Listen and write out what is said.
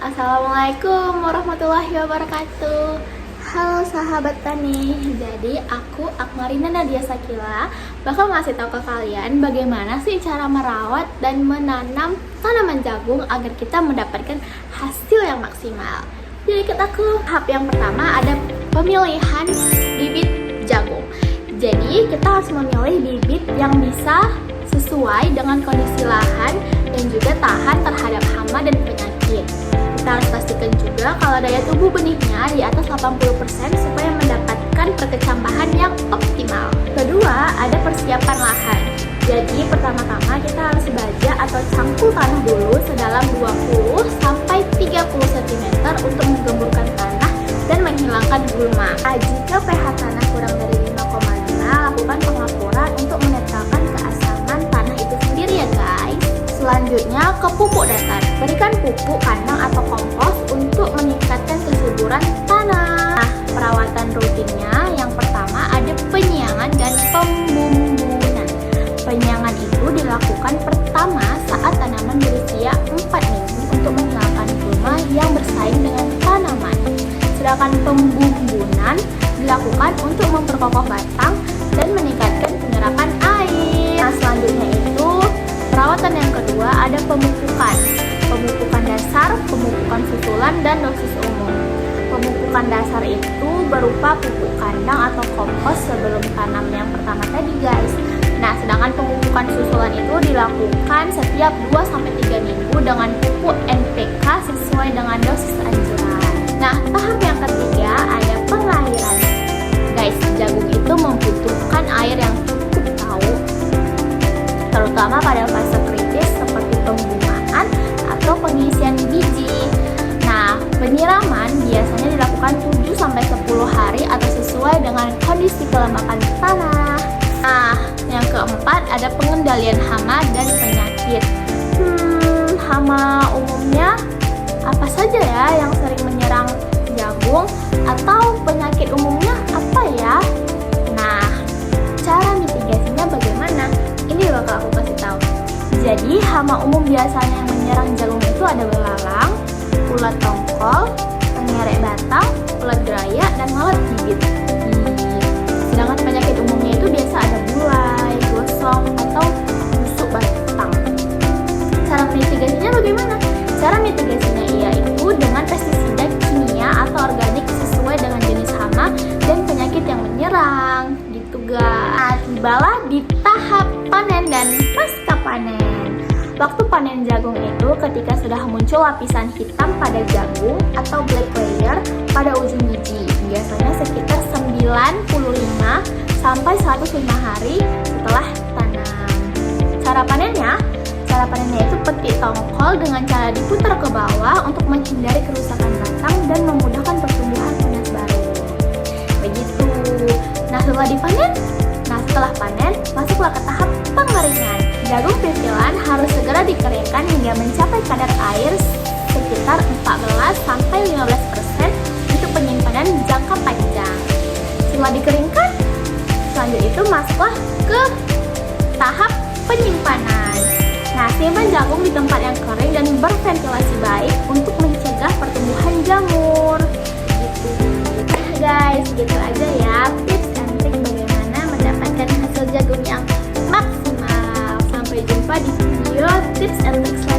Assalamualaikum warahmatullahi wabarakatuh. Halo sahabat tani. Jadi aku Akmarina Nadia Sakila bakal ngasih tahu ke kalian bagaimana sih cara merawat dan menanam tanaman jagung agar kita mendapatkan hasil yang maksimal. Jadi kita ke tahap yang pertama, ada pemilihan bibit jagung. Jadi kita harus memilih bibit yang bisa sesuai dengan kondisi lahan dan juga tahan terhadap hama dan penyakit. Kita harus pastikan juga kalau daya tubuh benihnya di atas 80% supaya mendapatkan perkecambahan yang optimal. Kedua, ada persiapan lahan. Jadi pertama-tama kita harus baja atau cangkul tanah dulu sedalam 20-30 cm untuk menggemburkan tanah dan menghilangkan gulma. Jika pH tanah kurang dari 5,5, lakukan pengapuran untuk menetralkan keasaman tanah itu sendiri ya guys. Selanjutnya ke pupuk dasar. Berikan pupuk kandang atau kompos untuk meningkatkan kesuburan tanah. Nah, perawatan rutinnya yang pertama ada penyiangan dan pembumbunan. Penyiangan itu dilakukan pertama saat tanaman berusia 4 minggu untuk menghilangkan gulma yang bersaing dengan tanaman. Sedangkan pembumbunan dilakukan untuk memperkokoh batang dan meningkatkan penyerapan air. Nah, selanjutnya itu perawatan yang kedua ada pemupukan. Pemupukan dasar, pemupukan susulan, dan dosis umum. Pemupukan dasar itu berupa pupuk kandang atau kompos sebelum tanam yang pertama tadi guys. Nah, sedangkan pemupukan susulan itu dilakukan setiap 2-3 minggu dengan pupuk NPK sesuai dengan dosis anjuran. Nah, tahap yang ketiga ada pengairan. Guys, jagung itu membutuhkan air yang cukup tahu, terutama pada fase kritis seperti pembungaan atau pengisian biji. Nah, penyiraman biasanya dilakukan 7-10 hari atau sesuai dengan kondisi kelembapan tanah. Nah, yang keempat ada pengendalian hama dan penyakit. Hama umumnya apa saja ya yang sering menyerang jagung, atau penyakit umumnya apa ya? Nah, cara mitigasinya bagaimana? Ini bakal aku kasih tahu. Jadi hama umum biasanya yang menyerang jagung itu ada belalang, ulat tongkol, pengerek batang, ulat geraya, dan lalat bibit. Sedangkan penyakit umumnya itu biasa ada bulai, gosong, atau busuk batang. Cara mitigasinya bagaimana? Cara mitigasinya yaitu dengan pestisida kimia atau organik sesuai dengan jenis hama dan penyakit yang menyerang. Gitu guys. Tibalah di tahap panen dan pasca panen. Waktu panen jagung itu ketika sudah muncul lapisan hitam pada jagung atau black layer pada ujung biji, biasanya sekitar 95-105 hari setelah tanam. Cara panennya itu petik tongkol dengan cara diputar ke bawah untuk menghindari kerusakan batang dan memudahkan pertumbuhan tunas baru. Begitu. Nah, setelah panen, masuklah ke tahap pengeringan. Jagung pitilan harus segera dikeringkan hingga mencapai kadar air sekitar 14-15% untuk penyimpanan jangka panjang. Setelah dikeringkan, selanjutnya itu masuklah ke tahap penyimpanan. Nah, simpan jagung di tempat yang kering dan berventilasi baik untuk mencegah pertumbuhan jamur. Gitu. Guys, gitu aja ya tips and trik bagaimana mendapatkan hasil jagung yang maksimal. Sampai jumpa di video tips and trik